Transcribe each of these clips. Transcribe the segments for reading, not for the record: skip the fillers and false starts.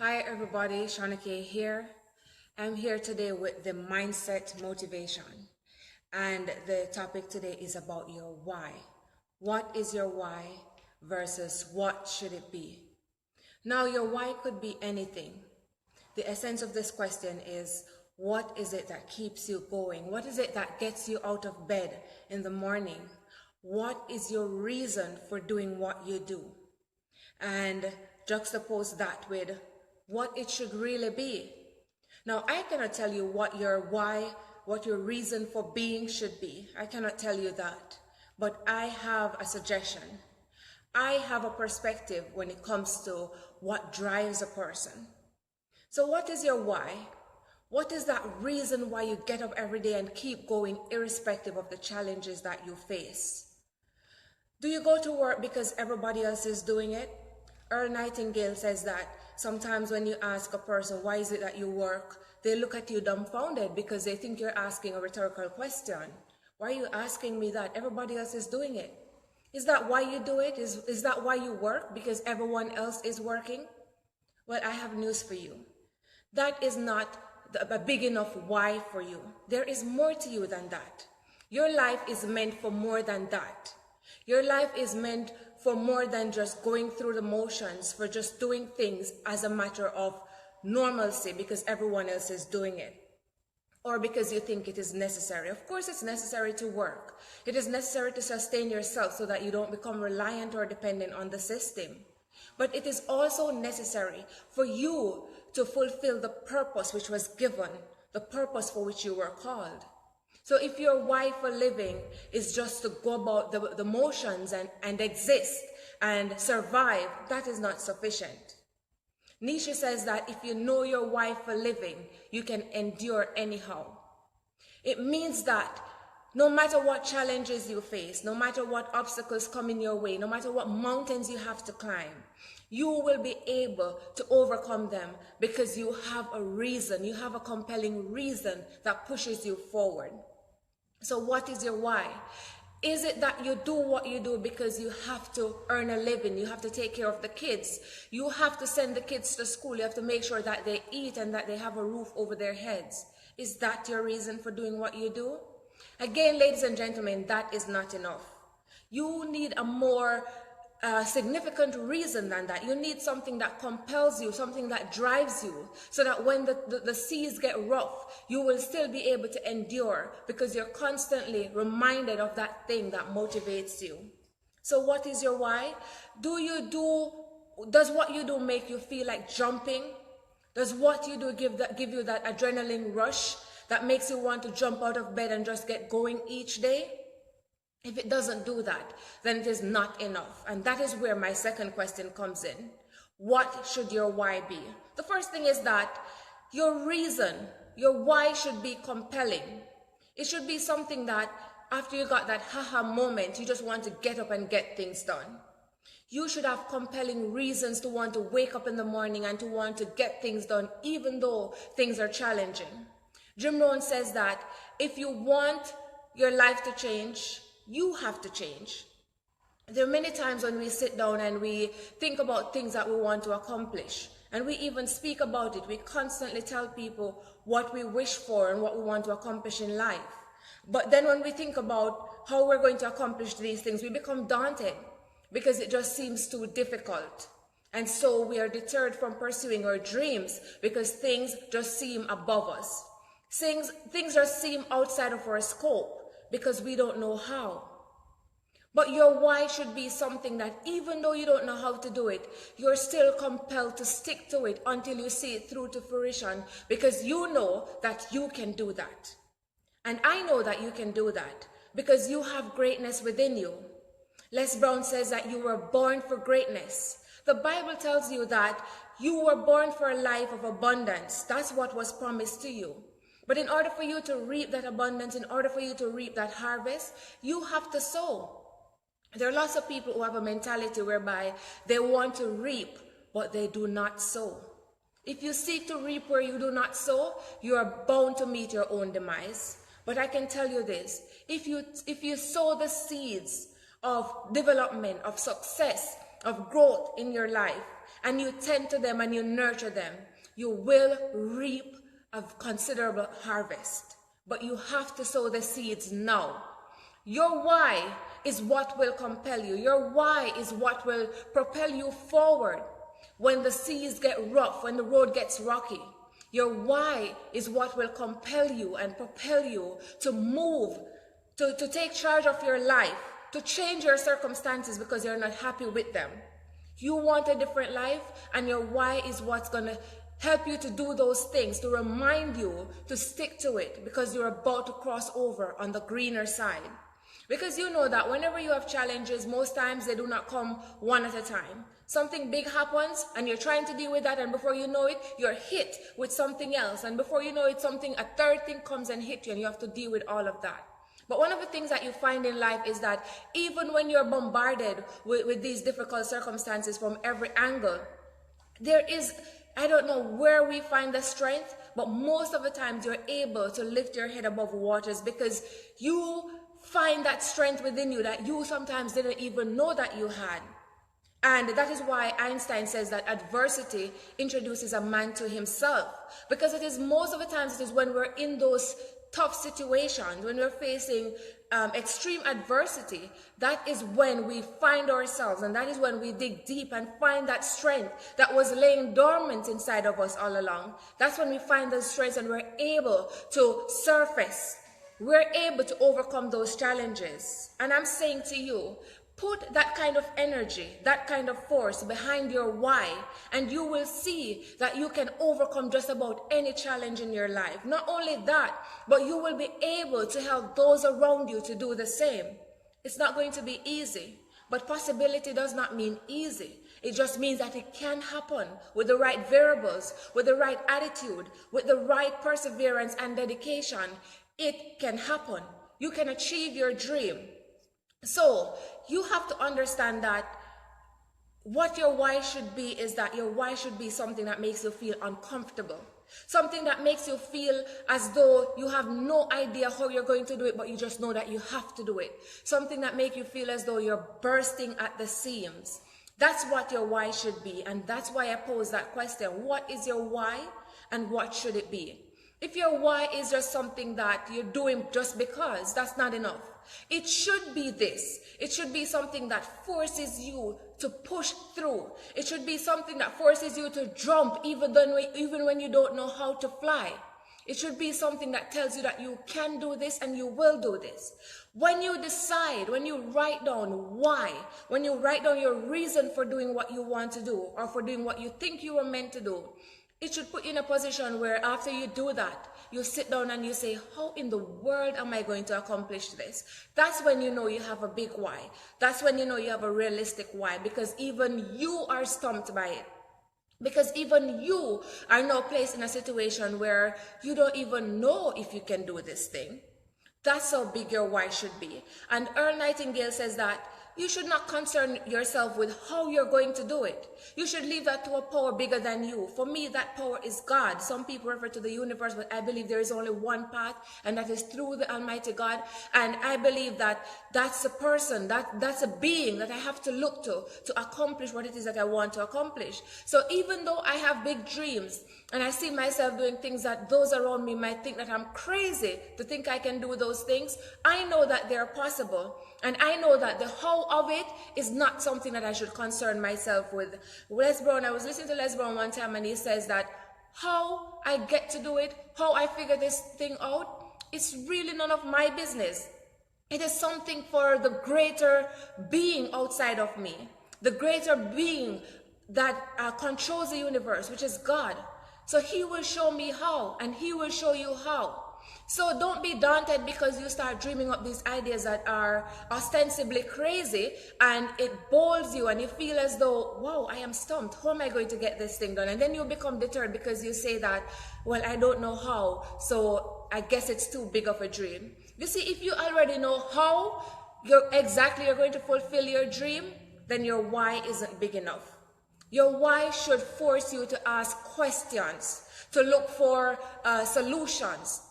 Hi everybody, Shauna-Kaye here. I'm here today with the mindset motivation. And the topic today is about your why. What is your why versus what should it be? Now your why could be anything. The essence of this question is, what is it that keeps you going? What is it that gets you out of bed in the morning? What is your reason for doing what you do? And juxtapose that with what it should really be. Now, I cannot tell you what your why, what your reason for being should be. I cannot tell you that. But I have a suggestion. I have a perspective when it comes to what drives a person. So what is your why? What is that reason why you get up every day and keep going irrespective of the challenges that you face? Do you go to work because everybody else is doing it? Earl Nightingale says that sometimes when you ask a person, why is it that you work? They look at you dumbfounded because they think you're asking a rhetorical question. Why are you asking me that? Everybody else is doing it. Is that why you do it? Is that why you work? Because everyone else is working? Well, I have news for you. That is not a big enough why for you. There is more to you than that. Your life is meant for more than that. Your life is meant for more than just going through the motions, for just doing things as a matter of normalcy because everyone else is doing it, or because you think it is necessary. Of course, it's necessary to work. It is necessary to sustain yourself so that you don't become reliant or dependent on the system. But it is also necessary for you to fulfill the purpose which was given, the purpose for which you were called. So if your why for living is just to go about the motions and exist and survive, that is not sufficient. Nietzsche says that if you know your why for living, you can endure anyhow. It means that no matter what challenges you face, no matter what obstacles come in your way, no matter what mountains you have to climb, you will be able to overcome them because you have a reason, you have a compelling reason that pushes you forward. So what is your why? Is it that you do what you do because you have to earn a living, you have to take care of the kids, you have to send the kids to school, you have to make sure that they eat and that they have a roof over their heads? Is that your reason for doing what you do? Again, ladies and gentlemen, that is not enough. You need a more significant reason than that. You need something that compels you, something that drives you, so that when the seas get rough, you will still be able to endure because you're constantly reminded of that thing that motivates you. So what is your why? Does what you do make you feel like jumping? Does what you do give you that adrenaline rush that makes you want to jump out of bed and just get going each day? If it doesn't do that, then it is not enough. And that is where my second question comes in. What should your why be? The first thing is that your reason, your why should be compelling. It should be something that after you got that haha moment, you just want to get up and get things done. You should have compelling reasons to want to wake up in the morning and to want to get things done, even though things are challenging. Jim Rohn says that if you want your life to change, you have to change. There are many times when we sit down and we think about things that we want to accomplish, and we even speak about it. We constantly tell people what we wish for and what we want to accomplish in life. But then when we think about how we're going to accomplish these things, we become daunted because it just seems too difficult. And so we are deterred from pursuing our dreams because things just seem above us. Things just seem outside of our scope because we don't know how. But your why should be something that even though you don't know how to do it, you're still compelled to stick to it until you see it through to fruition because you know that you can do that. And I know that you can do that because you have greatness within you. Les Brown says that you were born for greatness. The Bible tells you that you were born for a life of abundance. That's what was promised to you. But in order for you to reap that abundance, in order for you to reap that harvest, you have to sow. There are lots of people who have a mentality whereby they want to reap, but they do not sow. If you seek to reap where you do not sow, you are bound to meet your own demise. But I can tell you this, if you sow the seeds of development, of success, of growth in your life, and you tend to them and you nurture them, you will reap a considerable harvest. But you have to sow the seeds now. Your why is what will compel you. Your why is what will propel you forward when the seas get rough, when the road gets rocky. Your why is what will compel you and propel you to move, to take charge of your life, to change your circumstances because you're not happy with them. You want a different life, and your why is what's going to help you to do those things, to remind you to stick to it because you're about to cross over on the greener side. Because you know that whenever you have challenges, most times they do not come one at a time. Something big happens and you're trying to deal with that, and before you know it, you're hit with something else. And before you know it, a third thing comes and hits you, and you have to deal with all of that. But one of the things that you find in life is that even when you're bombarded with these difficult circumstances from every angle, there is, I don't know where we find the strength, but most of the times you're able to lift your head above waters because you find that strength within you that you sometimes didn't even know that you had. And that is why Einstein says that adversity introduces a man to himself, because it is most of the times it is when we're in those tough situations, when we're facing extreme adversity, that is when we find ourselves, and that is when we dig deep and find that strength that was laying dormant inside of us all along. That's when we find those strengths and we're able to surface. We're able to overcome those challenges. And I'm saying to you, put that kind of energy, that kind of force behind your why, and you will see that you can overcome just about any challenge in your life. Not only that, but you will be able to help those around you to do the same. It's not going to be easy, but possibility does not mean easy. It just means that it can happen with the right variables, with the right attitude, with the right perseverance and dedication. It can happen. You can achieve your dream. So you have to understand that what your why should be is that your why should be something that makes you feel uncomfortable. Something that makes you feel as though you have no idea how you're going to do it, but you just know that you have to do it. Something that makes you feel as though you're bursting at the seams. That's what your why should be. And that's why I pose that question. What is your why and what should it be? If your why is just something that you're doing just because, that's not enough. It should be this. It should be something that forces you to push through. It should be something that forces you to jump even when you don't know how to fly. It should be something that tells you that you can do this and you will do this. When you decide, when you write down why, when you write down your reason for doing what you want to do or for doing what you think you were meant to do, it should put you in a position where after you do that, you sit down and you say, how in the world am I going to accomplish this? That's when you know you have a big why. That's when you know you have a realistic why, because even you are stumped by it. Because even you are now placed in a situation where you don't even know if you can do this thing. That's how big your why should be. And Earl Nightingale says that you should not concern yourself with how you're going to do it. You should leave that to a power bigger than you. For me, that power is God. Some people refer to the universe, but I believe there is only one path, and that is through the Almighty God. And I believe that that's a person, that's a being that I have to look to accomplish what it is that I want to accomplish. So even though I have big dreams, and I see myself doing things that those around me might think that I'm crazy to think I can do those things, I know that they're possible. And I know that the how of it is not something that I should concern myself with. Les Brown, I was listening to Les Brown one time, and he says that how I get to do it, how I figure this thing out, it's really none of my business. It is something for the greater being outside of me, the greater being that controls the universe, which is God. So he will show me how, and he will show you how. So don't be daunted because you start dreaming up these ideas that are ostensibly crazy, and it bowls you and you feel as though, wow, I am stumped. How am I going to get this thing done? And then you become deterred because you say that, well, I don't know how, so I guess it's too big of a dream. You see, if you already know how you're going to fulfill your dream, then your why isn't big enough. Your why should force you to ask questions, to look for solutions.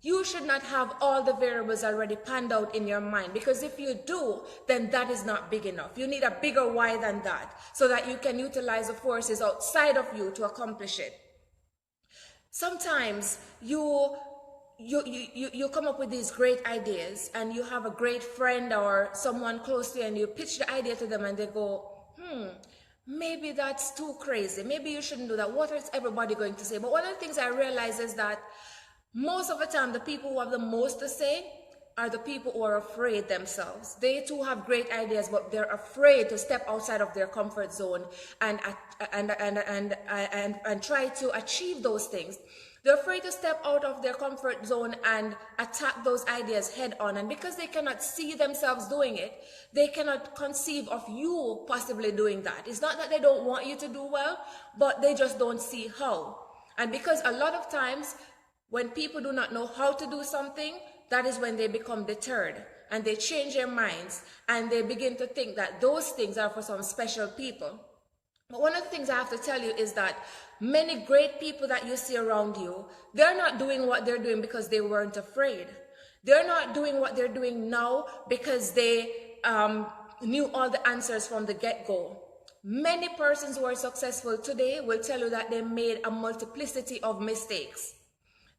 You should not have all the variables already panned out in your mind, because if you do, then that is not big enough. You need a bigger why than that so that you can utilize the forces outside of you to accomplish it. Sometimes you come up with these great ideas, and you have a great friend or someone close to you, and you pitch the idea to them and they go, maybe that's too crazy. Maybe you shouldn't do that. What is everybody going to say? But one of the things I realize is that most of the time, the people who have the most to say are the people who are afraid themselves. They too have great ideas, but they're afraid to step outside of their comfort zone and try to achieve those things. They're afraid to step out of their comfort zone and attack those ideas head on. And because they cannot see themselves doing it, they cannot conceive of you possibly doing that. It's not that they don't want you to do well, but they just don't see how. And because a lot of times, when people do not know how to do something, that is when they become deterred and they change their minds and they begin to think that those things are for some special people. But one of the things I have to tell you is that many great people that you see around you, they're not doing what they're doing because they weren't afraid. They're not doing what they're doing now because they knew all the answers from the get-go. Many persons who are successful today will tell you that they made a multiplicity of mistakes.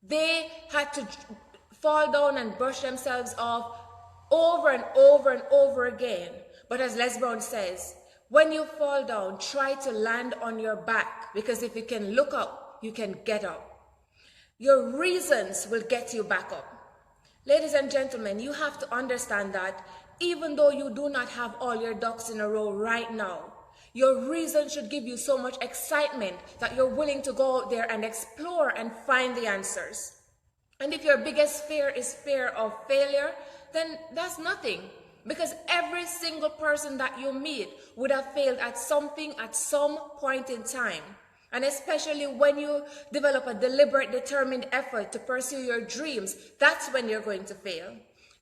They had to fall down and brush themselves off over and over and over again. But as Les Brown says, when you fall down, try to land on your back, because if you can look up, you can get up. Your reasons will get you back up. Ladies and gentlemen, you have to understand that even though you do not have all your ducks in a row right now, your reason should give you so much excitement that you're willing to go out there and explore and find the answers. And if your biggest fear is fear of failure, then that's nothing. Because every single person that you meet would have failed at something at some point in time. And especially when you develop a deliberate, determined effort to pursue your dreams, that's when you're going to fail.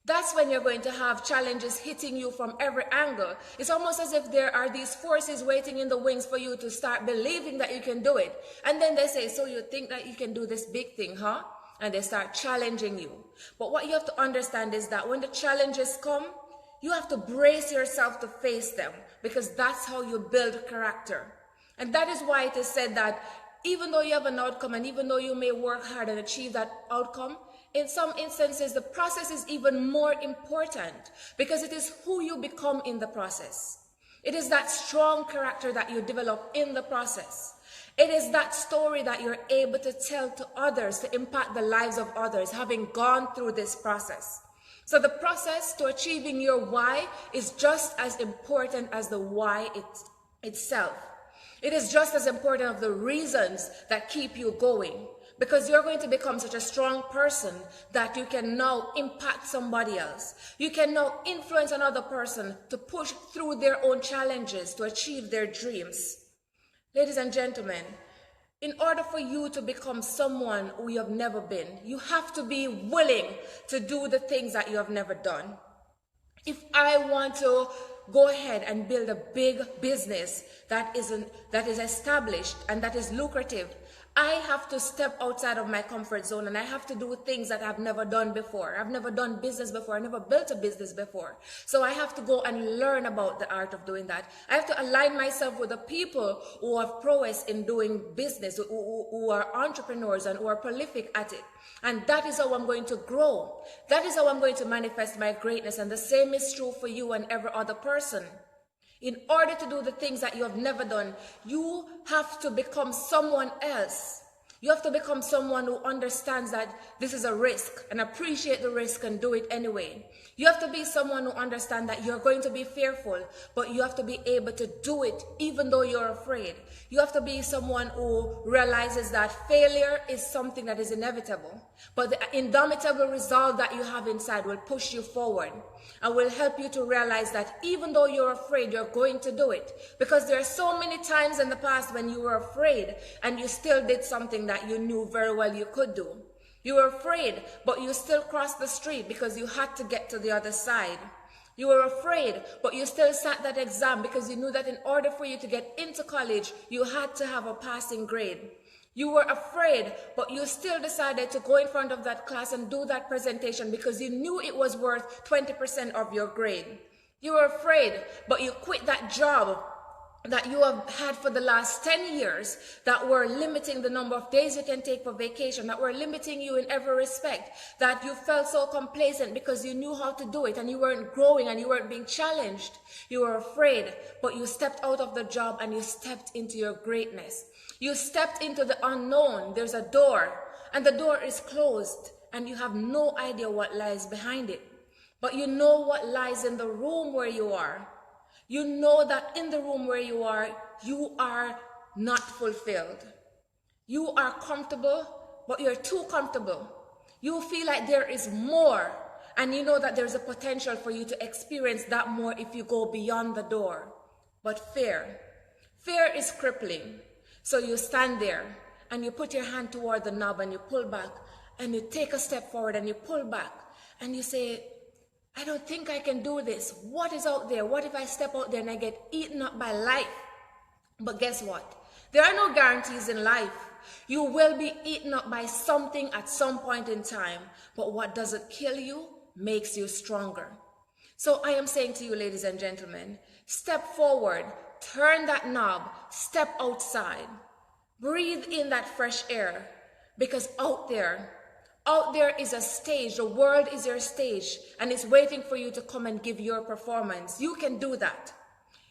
That's when you're going to have challenges hitting you from every angle. It's almost as if there are these forces waiting in the wings for you to start believing that you can do it. And then they say, so you think that you can do this big thing, huh? And they start challenging you. But what you have to understand is that when the challenges come, you have to brace yourself to face them, because that's how you build character. And that is why it is said that even though you have an outcome, and even though you may work hard and achieve that outcome, in some instances, the process is even more important, because it is who you become in the process. It is that strong character that you develop in the process. It is that story that you're able to tell to others to impact the lives of others, having gone through this process. So the process to achieving your why is just as important as the why itself. It is just as important of the reasons that keep you going, because you're going to become such a strong person that you can now impact somebody else. You can now influence another person to push through their own challenges to achieve their dreams. Ladies and gentlemen, in order for you to become someone who you have never been, you have to be willing to do the things that you have never done. If I want to go ahead and build a big business that is established and that is lucrative, I have to step outside of my comfort zone, and I have to do things that I've never done before. I've never done business before. I never built a business before. So I have to go and learn about the art of doing that. I have to align myself with the people who have prowess in doing business, who are entrepreneurs and who are prolific at it. And that is how I'm going to grow. That is how I'm going to manifest my greatness. And the same is true for you and every other person. In order to do the things that you have never done, you have to become someone else. You have to become someone who understands that this is a risk and appreciate the risk and do it anyway. You have to be someone who understands that you're going to be fearful, but you have to be able to do it even though you're afraid. You have to be someone who realizes that failure is something that is inevitable, but the indomitable resolve that you have inside will push you forward and will help you to realize that even though you're afraid, you're going to do it. Because there are so many times in the past when you were afraid and you still did something that you knew very well you could do. You were afraid, but you still crossed the street because you had to get to the other side. You were afraid, but you still sat that exam because you knew that in order for you to get into college, you had to have a passing grade. You were afraid, but you still decided to go in front of that class and do that presentation because you knew it was worth 20% of your grade. You were afraid, but you quit that job that you have had for the last 10 years that were limiting the number of days you can take for vacation, that were limiting you in every respect, that you felt so complacent because you knew how to do it and you weren't growing and you weren't being challenged. You were afraid, but you stepped out of the job and you stepped into your greatness. You stepped into the unknown. There's a door and the door is closed and you have no idea what lies behind it. But you know what lies in the room where you are. You know that in the room where you are not fulfilled. You are comfortable, but you're too comfortable. You feel like there is more, and you know that there's a potential for you to experience that more if you go beyond the door. But fear is crippling. So you stand there, and you put your hand toward the knob, and you pull back, and you take a step forward, and you pull back, and you say, I don't think I can do this. What is out there? What if I step out there and I get eaten up by life? But guess what? There are no guarantees in life. You will be eaten up by something at some point in time. But what doesn't kill you makes you stronger. So I am saying to you, ladies and gentlemen, step forward, turn that knob, step outside, breathe in that fresh air, because out there is a stage. The world is your stage, and it's waiting for you to come and give your performance. You can do that.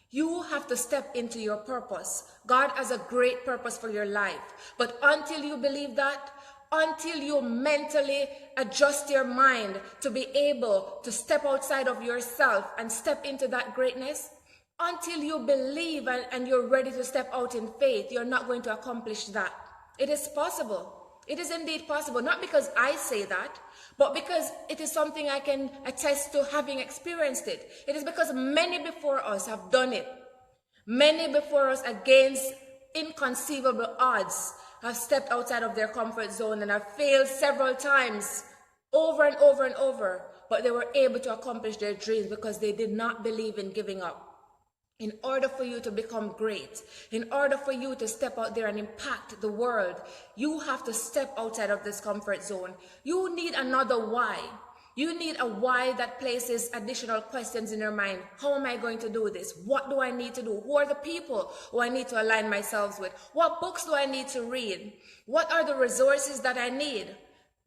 You have to step into your purpose. God has a great purpose for your life. But until you believe that, until you mentally adjust your mind to be able to step outside of yourself and step into that greatness, until you believe and you're ready to step out in faith, you're not going to accomplish that. It is possible. It is indeed possible, not because I say that, but because it is something I can attest to having experienced it. It is because many before us have done it. Many before us, against inconceivable odds, have stepped outside of their comfort zone and have failed several times, over and over and over, but they were able to accomplish their dreams because they did not believe in giving up. In order for you to become great, in order for you to step out there and impact the world, you have to step outside of this comfort zone. You need another why. You need a why that places additional questions in your mind. How am I going to do this? What do I need to do? Who are the people who I need to align myself with? What books do I need to read? What are the resources that I need?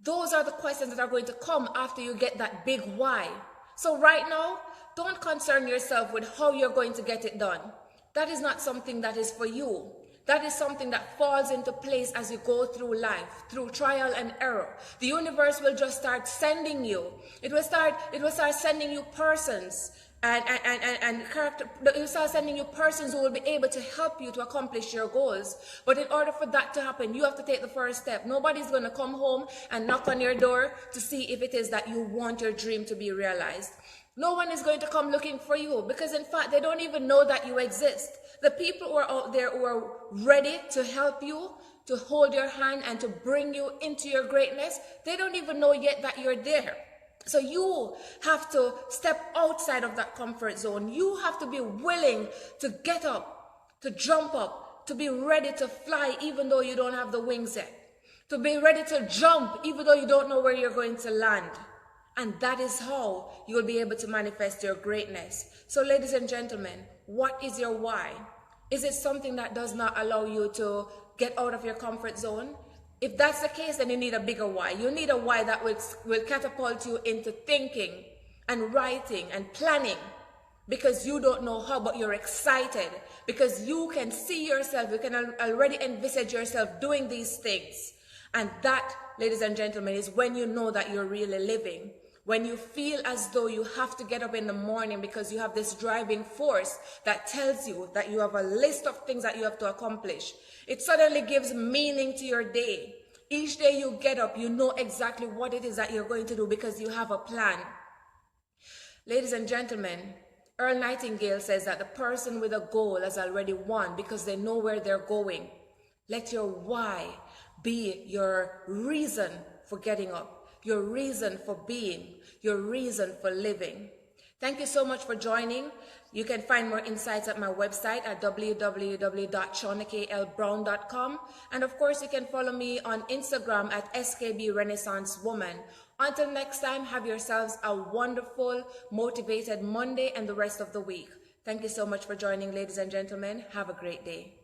Those are the questions that are going to come after you get that big why. So right now, don't concern yourself with how you're going to get it done. That is not something that is for you. That is something that falls into place as you go through life, through trial and error. The universe will just start sending you. It will start sending you persons and character. It will start sending you persons who will be able to help you to accomplish your goals. But in order for that to happen, you have to take the first step. Nobody's going to come home and knock on your door to see if it is that you want your dream to be realized. No one is going to come looking for you because, in fact, they don't even know that you exist. The people who are out there who are ready to help you, to hold your hand and to bring you into your greatness, they don't even know yet that you're there. So you have to step outside of that comfort zone. You have to be willing to get up, to jump up, to be ready to fly even though you don't have the wings yet. To be ready to jump even though you don't know where you're going to land. And that is how you will be able to manifest your greatness. So ladies and gentlemen, what is your why? Is it something that does not allow you to get out of your comfort zone? If that's the case, then you need a bigger why. You need a why that will catapult you into thinking and writing and planning, because you don't know how, but you're excited because you can see yourself, you can already envisage yourself doing these things. And that, ladies and gentlemen, is when you know that you're really living. When you feel as though you have to get up in the morning because you have this driving force that tells you that you have a list of things that you have to accomplish. It suddenly gives meaning to your day. Each day you get up, you know exactly what it is that you're going to do because you have a plan. Ladies and gentlemen, Earl Nightingale says that the person with a goal has already won because they know where they're going. Let your why be your reason for getting up, your reason for being, your reason for living. Thank you so much for joining. You can find more insights at my website at www.shauna-kaye.brown.com. And of course, you can follow me on Instagram at SKB Renaissance Woman. Until next time, have yourselves a wonderful, motivated Monday and the rest of the week. Thank you so much for joining, ladies and gentlemen. Have a great day.